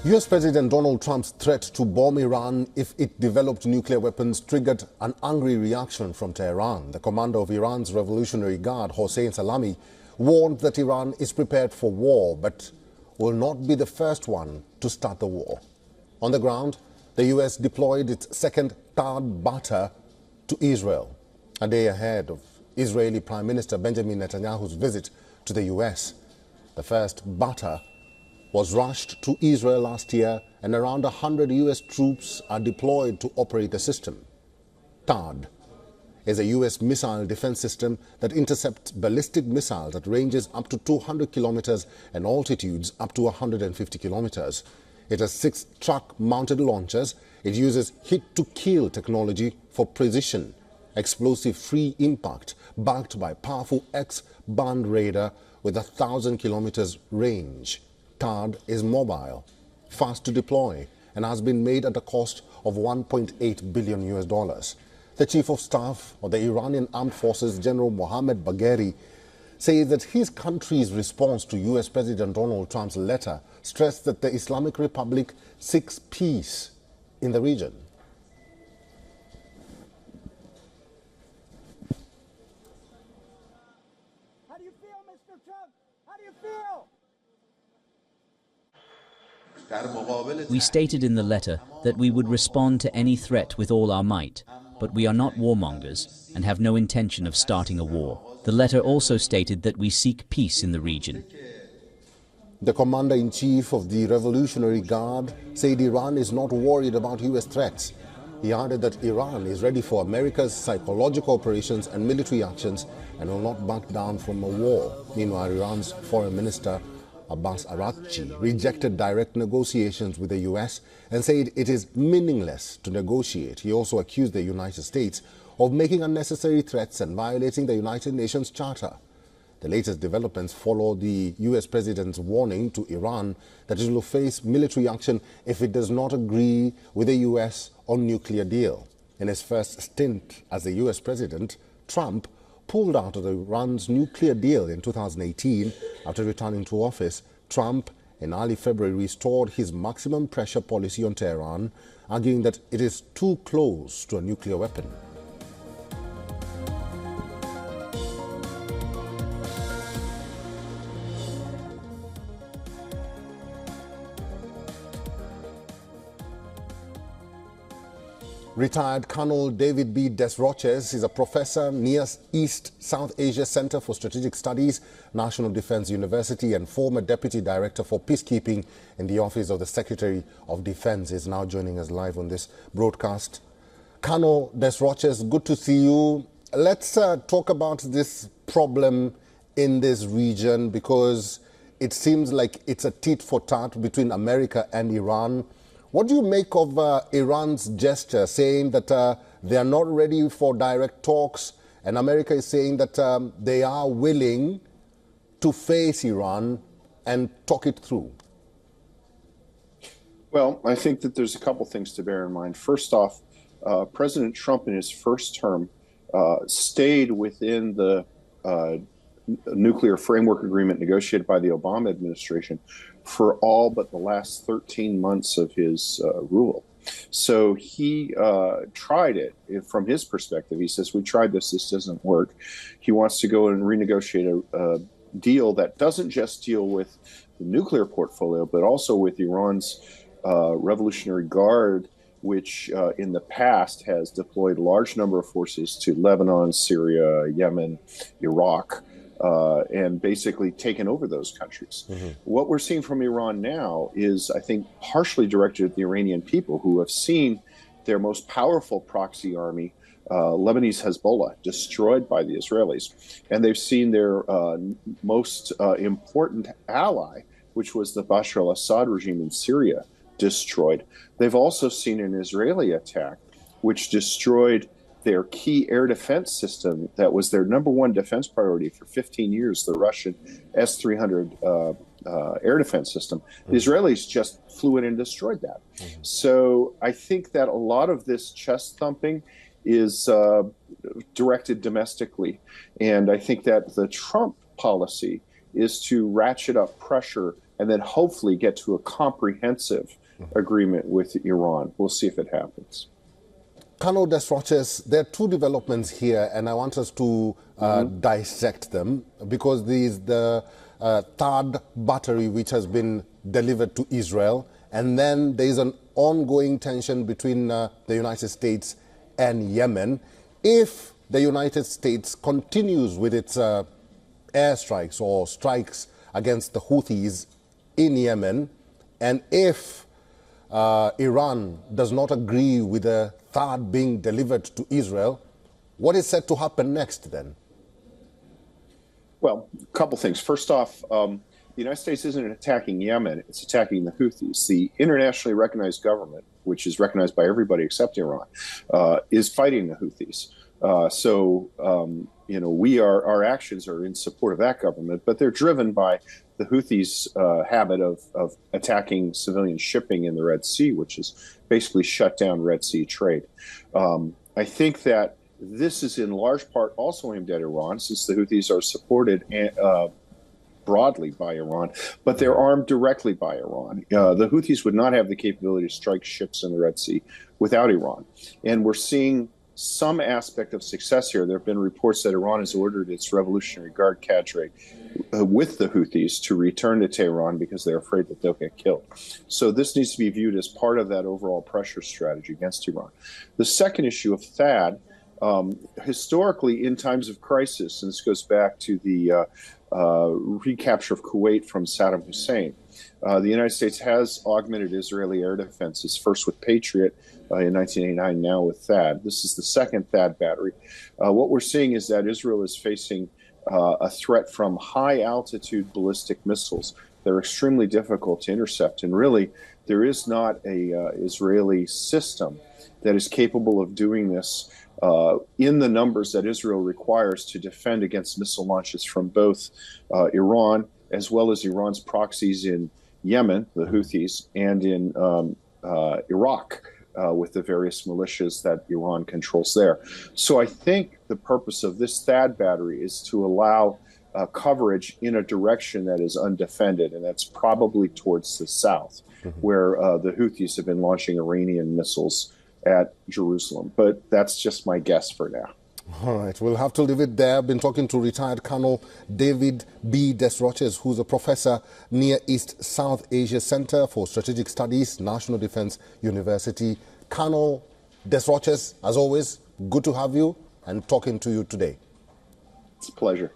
US President Donald Trump's threat to bomb Iran if it developed nuclear weapons triggered an angry reaction from Tehran. The commander of Iran's Revolutionary Guard, Hossein Salami, warned that Iran is prepared for war but will not be the first one to start the war. On the ground, the US deployed its second THAAD batter to Israel, a day ahead of Israeli Prime Minister Benjamin Netanyahu's visit to the US. The first batter was rushed to Israel last year, and around 100 US troops are deployed to operate the system. THAAD is a US missile defense system that intercepts ballistic missiles at ranges up to 200 kilometers and altitudes up to 150 kilometers. It has 6 truck-mounted launchers. It uses hit-to-kill technology for precision, explosive-free impact, backed by powerful X-band radar with 1,000 kilometers range. THAAD is mobile, fast to deploy, and has been made at a cost of $1.8 billion US. The Chief of Staff of the Iranian Armed Forces, General Mohammad Bagheri, says that his country's response to US President Donald Trump's letter stressed that the Islamic Republic seeks peace in the region. How do you feel, Mr. Trump? How do you feel? We stated in the letter that we would respond to any threat with all our might, but we are not warmongers and have no intention of starting a war. The letter also stated that we seek peace in the region. The commander-in-chief of the Revolutionary Guard said Iran is not worried about US threats. He added that Iran is ready for America's psychological operations and military actions and will not back down from a war. Meanwhile, Iran's Foreign Minister Abbas Araghchi rejected direct negotiations with the US and said it is meaningless to negotiate. He also accused the United States of making unnecessary threats and violating the United Nations Charter. The latest developments follow the US president's warning to Iran that it will face military action if it does not agree with the US on nuclear deal. In his first stint as the US president, Trump pulled out of Iran's nuclear deal in 2018 after returning to office. Trump, in early February, restored his maximum pressure policy on Tehran, arguing that it is too close to a nuclear weapon. Retired Colonel David B. Desroches is a professor, Near East South Asia Center for Strategic Studies, National Defense University, and former Deputy Director for Peacekeeping in the Office of the Secretary of Defense. Is now joining us live on this broadcast. Colonel Desroches, good to see you. Let's talk about this problem in this region, because it seems like it's a tit for tat between America and Iran. What do you make of Iran's gesture, saying that they are not ready for direct talks, and America is saying that they are willing to face Iran and talk it through? Well, I think that there's a couple things to bear in mind. First off, President Trump in his first term stayed within the nuclear framework agreement negotiated by the Obama administration for all but the last 13 months of his rule. So he tried it from his perspective. He says, we tried this doesn't work. He wants to go and renegotiate a deal that doesn't just deal with the nuclear portfolio, but also with Iran's Revolutionary Guard, which in the past has deployed a large number of forces to Lebanon, Syria, Yemen, Iraq, and basically taken over those countries. Mm-hmm. What we're seeing from Iran now is, I think, partially directed at the Iranian people, who have seen their most powerful proxy army, Lebanese Hezbollah, destroyed by the Israelis. And they've seen their most important ally, which was the Bashar al-Assad regime in Syria, destroyed. They've also seen an Israeli attack, which destroyed their key air defense system that was their number one defense priority for 15 years, the Russian S-300 air defense system. The Israelis just flew in and destroyed that. Mm-hmm. So I think that a lot of this chest thumping is directed domestically. And I think that the Trump policy is to ratchet up pressure and then hopefully get to a comprehensive agreement with Iran. We'll see if it happens. Colonel Desroches, there are two developments here, and I want us to dissect them, because there is the THAAD battery which has been delivered to Israel, and then there is an ongoing tension between the United States and Yemen. If the United States continues with its airstrikes or strikes against the Houthis in Yemen, and if Iran does not agree with the THAAD being delivered to Israel, what is set to happen next then? Well, a couple things. First off, the United States isn't attacking Yemen, it's attacking the Houthis. The internationally recognized government, which is recognized by everybody except Iran, is fighting the Houthis. Our actions are in support of that government, but they're driven by the Houthis' habit of attacking civilian shipping in the Red Sea, which has basically shut down Red Sea trade. I think that this is in large part also aimed at Iran, since the Houthis are supported broadly by Iran, but they're armed directly by Iran. The Houthis would not have the capability to strike ships in the Red Sea without Iran. And we're seeing some aspect of success here. There have been reports that Iran has ordered its Revolutionary Guard cadre with the Houthis to return to Tehran because they're afraid that they'll get killed. So this needs to be viewed as part of that overall pressure strategy against Iran. The second issue of THAAD, historically in times of crisis, and this goes back to the recapture of Kuwait from Saddam Hussein, the United States has augmented Israeli air defenses, first with Patriot in 1989, now with THAAD. This is the second THAAD battery. What we're seeing is that Israel is facing a threat from high-altitude ballistic missiles. They're extremely difficult to intercept, and really, there is not a Israeli system that is capable of doing this in the numbers that Israel requires to defend against missile launches from both Iran, as well as Iran's proxies in Yemen, the Houthis, and in Iraq, with the various militias that Iran controls there. So I think the purpose of this THAAD battery is to allow coverage in a direction that is undefended, and that's probably towards the south, where the Houthis have been launching Iranian missiles at Jerusalem. But that's just my guess for now. All right, we'll have to leave it there. I've been talking to retired Colonel David B. Desroches, who's a professor near East South Asia Center for Strategic Studies, National Defense University. Colonel Desroches, as always, good to have you and talking to you today. It's a pleasure.